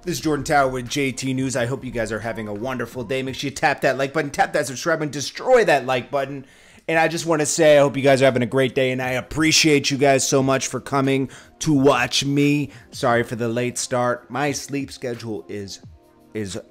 This is Jordan Tower with JT News. I hope you guys are having a wonderful day. Make sure you tap that like button, tap that subscribe button, destroy that like button. And I just want to say I hope you guys are having a great day, and I appreciate you guys so much for coming to watch me. Sorry for the late start. My sleep schedule is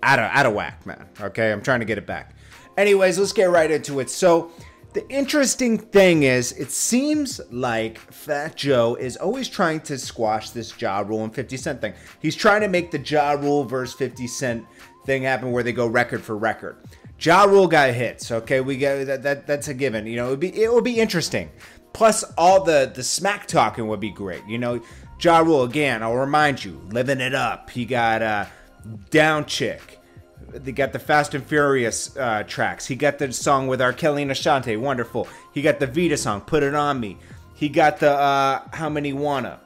out of whack, man. Okay, I'm trying to get it back. Anyways, let's get right into it. So the interesting thing is, it seems like Fat Joe is always trying to squash this Ja Rule and 50 Cent thing. He's trying to make the Ja Rule versus 50 Cent thing happen where they go record for record. Ja Rule got hits, okay? We get that's a given. You know, it would be interesting. Plus, all the smack talking would be great. You know, Ja Rule, again, I'll remind you, living it up. He got Down Chick. They got the Fast and Furious tracks. He got the song with R. Kelly and Ashanti, wonderful. He got the Vita song, Put It On Me. He got the How Many Wanna.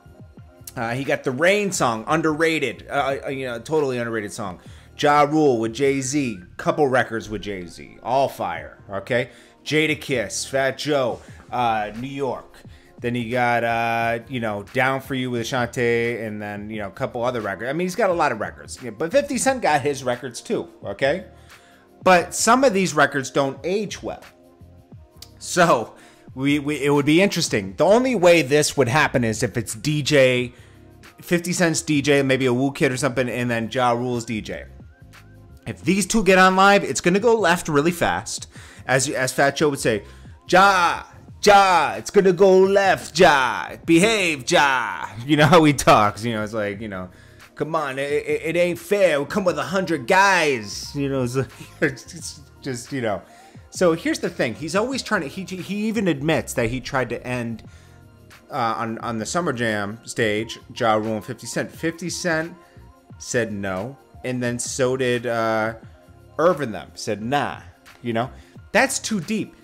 He got the Rain song, underrated, you know, totally underrated song. Ja Rule with Jay-Z, couple records with Jay-Z, all fire, okay? Jadakiss, Fat Joe, New York. Then he got, you know, Down For You with Ashanti, and then, you know, a couple other records. I mean, he's got a lot of records. Yeah, but 50 Cent got his records too, okay? But some of these records don't age well. So, it would be interesting. The only way this would happen is if it's DJ, 50 Cent's DJ, maybe a Wu Kid or something, and then Ja Rule's DJ. If these two get on live, it's going to go left really fast. As Fat Joe would say, Ja, it's going to go left, Ja. Behave, Ja. You know how he talks. You know, it's like, you know, come on, it ain't fair. We'll come with 100 guys. You know, it's just, you know. So here's the thing. He's always trying to, he even admits that he tried to end on the Summer Jam stage, Ja Rule and 50 Cent. 50 Cent said no. And then so did Irvin them. Said, nah. You know, that's too deep.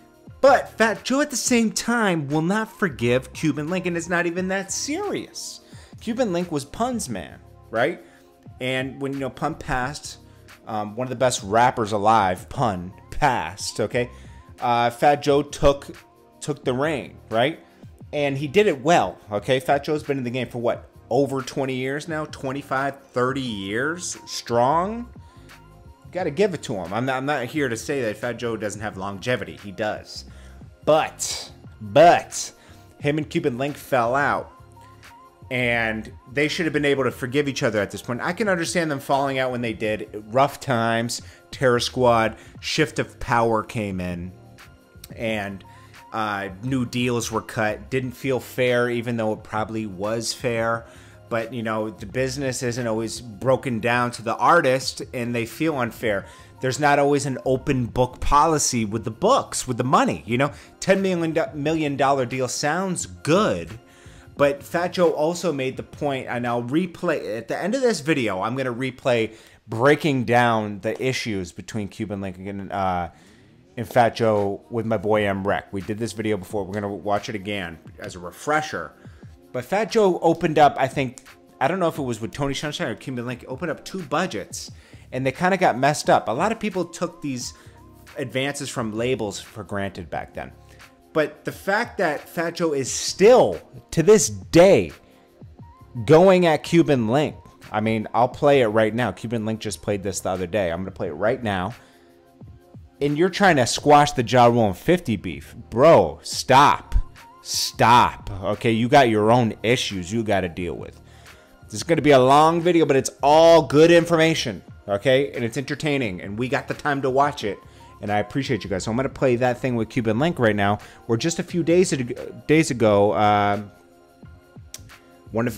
But Fat Joe at the same time will not forgive Cuban Link, and it's not even that serious. Cuban Link was Pun's man, right? And when, you know, Pun passed, one of the best rappers alive, Pun, passed, okay? Fat Joe took the reign, right? And he did it well, okay? Fat Joe's been in the game for what? Over 20 years now? 25, 30 years strong? Got to give it to him. I'm not here to say that Fat Joe doesn't have longevity. He does. But him and Cuban Link fell out, and they should have been able to forgive each other at this point. I can understand them falling out when they did. Rough times, Terror Squad, shift of power came in, and new deals were cut. Didn't feel fair, even though it probably was fair. But, you know, the business isn't always broken down to the artist, and they feel unfair. There's not always an open book policy with the books, with the money, you know? $10 million deal sounds good, but Fat Joe also made the point, and I'll replay, at the end of this video, I'm going to replay breaking down the issues between Cuban Link and Fat Joe with my boy M-Rec. We did this video before. We're going to watch it again as a refresher. But Fat Joe opened up, I think, I don't know if it was with Tony Sunshine or Cuban Link, opened up 2 budgets, and they kind of got messed up. A lot of people took these advances from labels for granted back then. But the fact that Fat Joe is still, to this day, going at Cuban Link, I mean, I'll play it right now. Cuban Link just played this the other day. I'm going to play it right now. And you're trying to squash the Ja Rule and 50 beef. Bro, stop. Stop. Okay, you got your own issues you got to deal with. This is going to be a long video, but it's all good information, okay? And it's entertaining, and we got the time to watch it, and I appreciate you guys. So I'm going to play that thing with Cuban Link right now, where just a few days ago,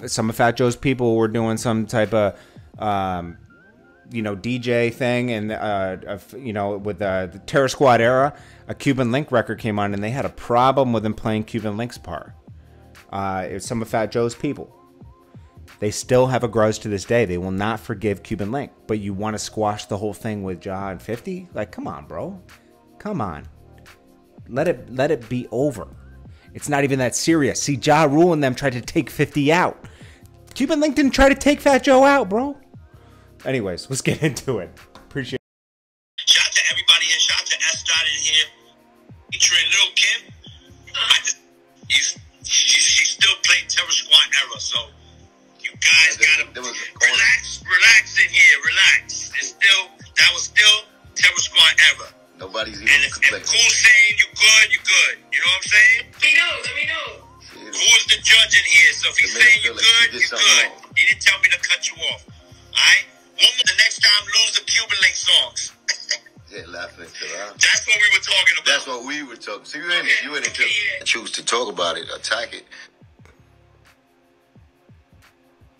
some of Fat Joe's people were doing some type of, you know, DJ thing, and you know, with the Terror Squad era, a Cuban Link record came on, and they had a problem with him playing Cuban Link's part. It was some of Fat Joe's people. They still have a grudge to this day. They will not forgive Cuban Link. But you want to squash the whole thing with Ja and 50? Like, come on, bro. Come on. Let it be over. It's not even that serious. See, Ja Rule and them tried to take 50 out. Cuban Link didn't try to take Fat Joe out, bro. Anyways, let's get into it. Appreciate it. Shout out to everybody here. Shout out to S. in here. Featuring Lil Kim. She's still playing Terror Squad era, so you guys gotta relax in here. And if Cool's saying you good, you good. You know what I'm saying? Let me know. Cool's the judge in here, so if he's saying you good, you good. He didn't tell me to cut you off. Alright? The next time, lose the Cuban Link songs. Yeah, laughing at you. That's what we were talking about. That's what we were talking. See, you in it too. Yeah. Choose to talk about it, attack it.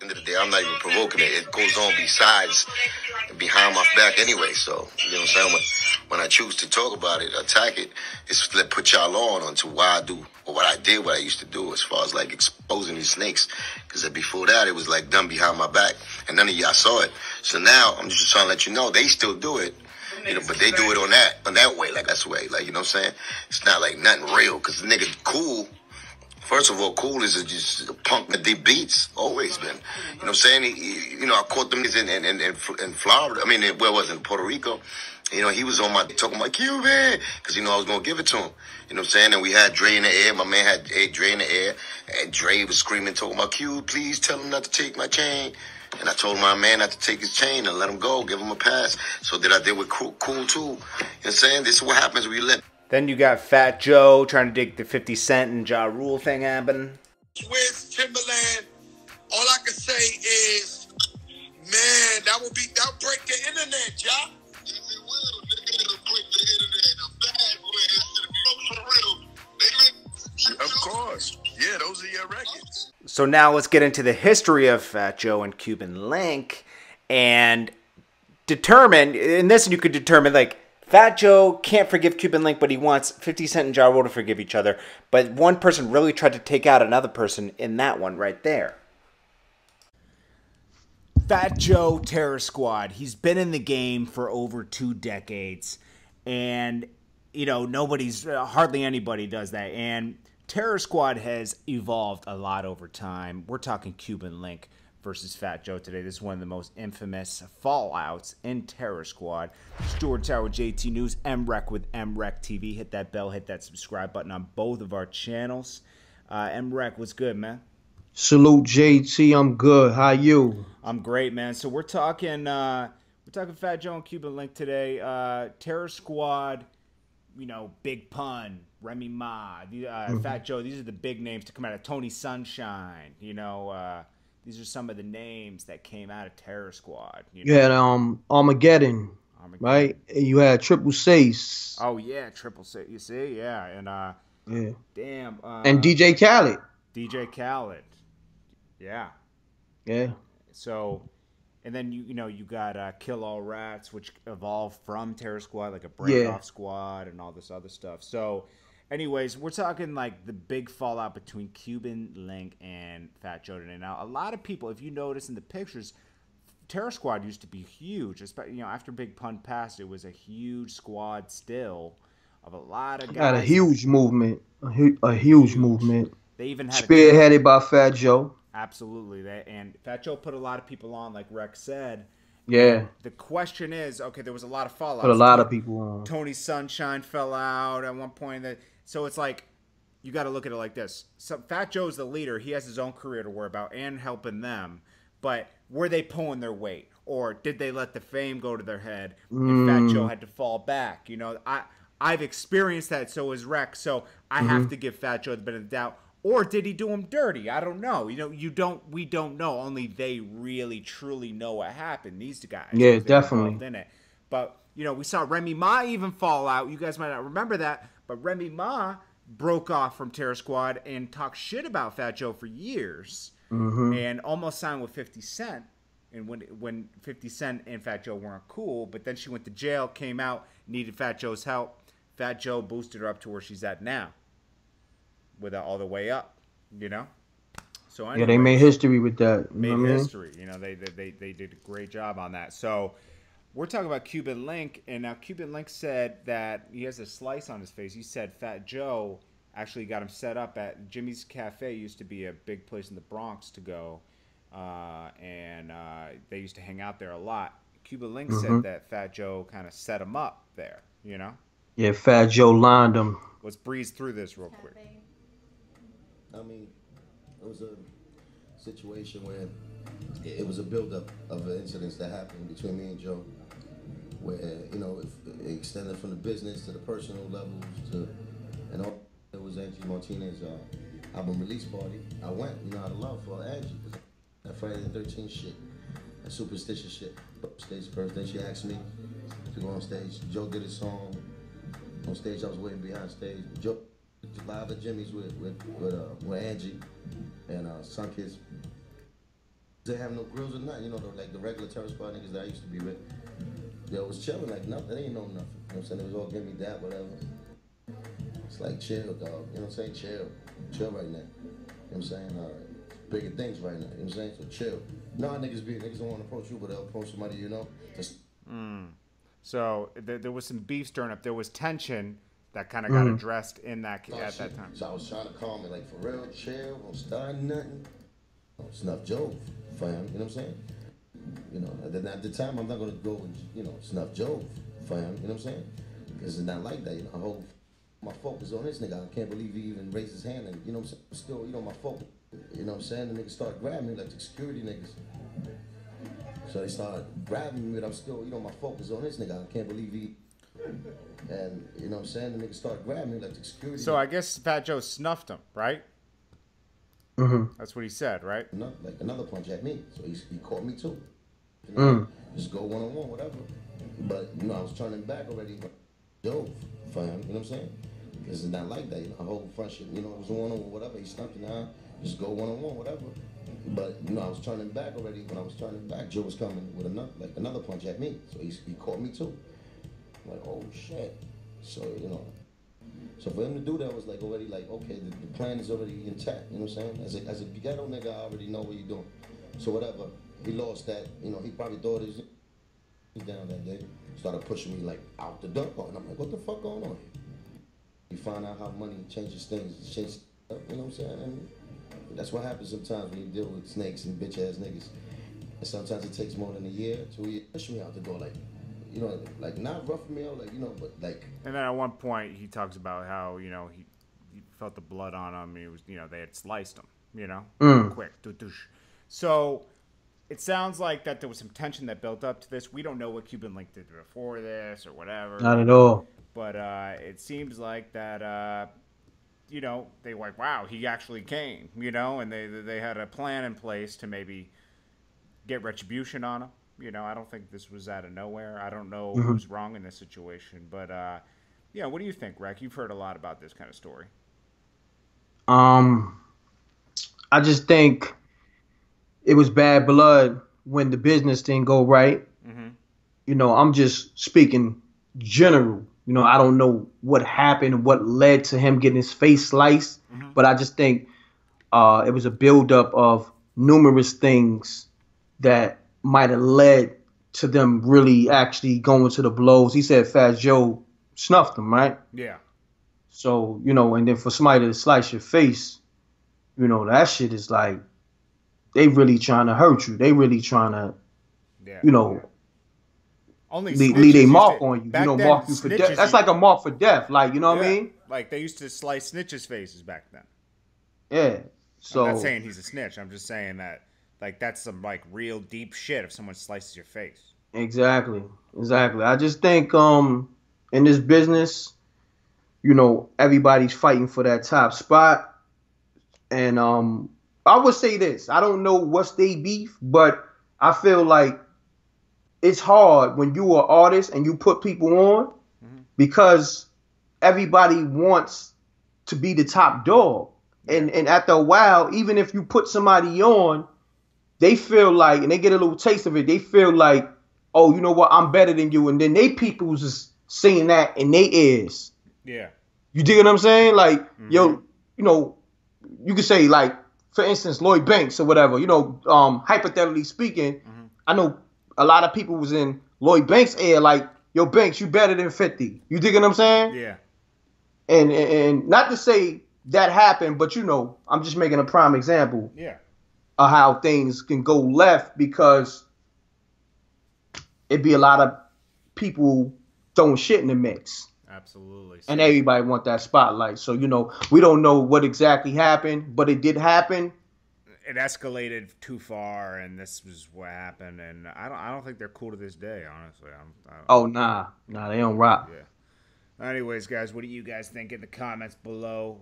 At the end of the day, I'm not even provoking it. It goes on besides and behind my back anyway. So, you know what I'm saying? When I choose to talk about it, attack it, it's to put y'all on to why I do or what I did, what I used to do as far as like exposing these snakes. Because before that, it was like done behind my back and none of y'all saw it. So now I'm just trying to let you know they still do it. You know, but they do it on that way, like that's the way, like, you know what I'm saying? It's not like nothing real, because the nigga Cool, first of all, Cool is just a punk that deep beats, always been. You know what I'm saying? You know, I caught them in Florida, where was it, in Puerto Rico? You know, he was on my, talking about Cuban, because, you know, I was going to give it to him. You know what I'm saying? And we had Dre in the air, my man had Dre in the air, and Dre was screaming, talking about, Q, please tell him not to take my chain. And I told my man not to take his chain and let him go, give him a pass. So that I did with Cool too. You know what I'm saying? This is what happens when you let. Then you got Fat Joe trying to dig the 50 Cent and Ja Rule thing happen. Where's Timberland? All I can say is, man, that'll break the internet, Ja. Yes, it will. It'll break the internet. A bad way. For real. Of course. Yeah, those are your records. So now let's get into the history of Fat Joe and Cuban Link and determine, in this you could determine, like, Fat Joe can't forgive Cuban Link, but he wants 50 Cent and Ja Rule to forgive each other. But one person really tried to take out another person in that one right there. Fat Joe Terror Squad. He's been in the game for over 2 decades. And, you know, hardly anybody does that. And Terror Squad has evolved a lot over time. We're talking Cuban Link versus Fat Joe today. This is one of the most infamous fallouts in Terror Squad. It's JordanTower JT News, MREC with MREC TV. Hit that bell, hit that subscribe button on both of our channels. MREC, what's good, man? Salute, JT. I'm good. How you? I'm great, man. So we're talking Fat Joe and Cuban Link today. Terror Squad, you know, Big Pun, Remy Ma, Fat Joe. These are the big names to come out of Tony Sunshine. You know, these are some of the names that came out of Terror Squad. You had Armageddon, right? You had Triple Six. Oh yeah, Triple Six. You see, yeah, and yeah, damn, and DJ Khaled. DJ Khaled, yeah. So, and then you got Kill All Rats, which evolved from Terror Squad, like a break-off squad and all this other stuff. So, anyways, we're talking like the big fallout between Cuban Link and Fat Joe today. Now, a lot of people, if you notice in the pictures, Terror Squad used to be huge. Especially, you know, after Big Pun passed, it was a huge squad still of a lot of guys. Had a huge movement, a huge movement. They even had spearheaded by Fat Joe. Absolutely, and Fat Joe put a lot of people on, like Rex said. Yeah. The question is, okay, there was a lot of fallout. Put a lot of people on. Tony Sunshine fell out at one point. So it's like, you got to look at it like this. So Fat Joe's the leader. He has his own career to worry about and helping them. But were they pulling their weight? Or did they let the fame go to their head and Fat Joe had to fall back? You know, I've experienced that, so has Rex. So I have to give Fat Joe the benefit of the doubt. Or did he do him dirty? I don't know. You know, we don't know. Only they really, truly know what happened. These guys. Yeah, definitely. In it. But, you know, we saw Remy Ma even fall out. You guys might not remember that. But Remy Ma broke off from Terror Squad and talked shit about Fat Joe for years. And almost signed with 50 Cent. And when 50 Cent and Fat Joe weren't cool. But then she went to jail, came out, needed Fat Joe's help. Fat Joe boosted her up to where she's at now. With all the way up, you know. So anyways, yeah, they made history with that. Made history, you know. They did a great job on that. So we're talking about Cuban Link, and now Cuban Link said that he has a slice on his face. He said Fat Joe actually got him set up at Jimmy's Cafe. Used to be a big place in the Bronx to go, and they used to hang out there a lot. Cuban Link said that Fat Joe kind of set him up there, you know. Yeah, Fat Joe lined him. Let's breeze through this real quick. I mean, it was a situation where it was a buildup of incidents that happened between me and Joe. where it extended from the business to the personal levels to, and all. It was Angie Martinez's album release party. I went, out of love for Angie. That Friday the 13th shit, that superstitious shit. Stage first, then she asked me to go on stage. Joe did his song on stage. I was waiting behind stage. Joe live at Jimmy's with Angie and Sun Kids. They have no grills or nothing, like the regular terror squad niggas that I used to be with. Yo, was chilling like nothing. They ain't know nothing. You know what I'm saying? It was all give me that, whatever. It's like chill, dog. You know what I'm saying? Chill right now. You know what I'm saying? Bigger things right now. You know what I'm saying? So chill. Nah, niggas don't want to approach you, but they'll approach somebody Just. So there was some beef stirring up. There was tension that kind of got addressed in that at that time. So I was trying to calm it, like for real, chill, don't start nothing. Snuff Joe, fam. You know what I'm saying? At the time I'm not gonna go and snuff Joe, fam. You know what I'm saying? Because it's not like that. My focus on this nigga. I can't believe he even raised his hand, and I'm saying, still, my focus. You know what I'm saying? The niggas started grabbing me like the security niggas. So they started grabbing me, but I'm still, my focus on this nigga. I can't believe he. And you know what I'm saying? The niggas started grabbing me like the security. So I guess Fat Joe snuffed him, right? That's what he said, right? Like another punch at me. So he caught me too. Just go one-on-one, whatever. But I was turning back already. Joe, fam, you know what I'm saying? Because it's not like that, a whole front shit, it was one-on-one, whatever, he stumped me now, just go one-on-one, whatever. But, I was turning back already. When I was turning back, Joe was coming with another punch at me. So he caught me too. I'm like, oh shit. So, so for him to do that was like already like, okay, the plan is already intact, you know what I'm saying? As a ghetto nigga, I already know what you're doing. So whatever, he lost that, he probably thought his down that day, started pushing me like out the door, and I'm like, what the fuck going on? You find out how money changes things, you know what I'm saying? And that's what happens sometimes when you deal with snakes and bitch ass niggas. And sometimes it takes more than a year, 2 years, push me out the door, like, like not roughing me out, like, but like. And then at one point he talks about how, he felt the blood on him. He was, they had sliced him, quick. So it sounds like that there was some tension that built up to this. We don't know what Cuban Link did before this or whatever. Not at all. But it seems like that, they were like, wow, he actually came, and they had a plan in place to maybe get retribution on him. I don't think this was out of nowhere. I don't know who's wrong in this situation. But, what do you think, Rec? You've heard a lot about this kind of story. I just think it was bad blood when the business didn't go right. I'm just speaking general. I don't know what happened, what led to him getting his face sliced, but I just think it was a buildup of numerous things that might have led to them really actually going to the blows. He said Fat Joe snuffed him, right? Yeah. So, and then for somebody to slice your face, that shit is like, they really trying to hurt you. They really trying to, only leave a mark on you. Then, mark you for death. That's like a mark for death. Like, what I mean? Like they used to slice snitches' faces back then. Yeah. So I'm not saying he's a snitch. I'm just saying that, like, that's some like real deep shit if someone slices your face. Exactly. I just think in this business, everybody's fighting for that top spot. And I would say this. I don't know what's they beef, but I feel like it's hard when you are an artist and you put people on because everybody wants to be the top dog. And after a while, even if you put somebody on, they feel like, and they get a little taste of it, they feel like, oh, you know what, I'm better than you. And then they people just saying that in their ears. Yeah. You dig what I'm saying? Like, yo, you could say, like, for instance, Lloyd Banks or whatever, hypothetically speaking, I know a lot of people was in Lloyd Banks' ear, like, yo, Banks, you better than 50. You dig what I'm saying? Yeah. And not to say that happened, but, I'm just making a prime example. Yeah. Of how things can go left because it'd be a lot of people throwing shit in the mix. Absolutely. And everybody want that spotlight. So, we don't know what exactly happened, but it did happen. it escalated too far, and this was what happened. And I don't think they're cool to this day, honestly. Oh nah, they don't rock. Yeah. Anyways, guys, what do you guys think in the comments below?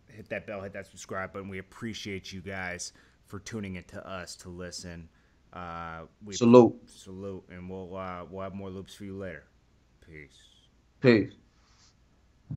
Hit that bell, hit that subscribe button. We appreciate you guys for tuning into us to listen. Salute, and we'll have more loops for you later. Peace. peace.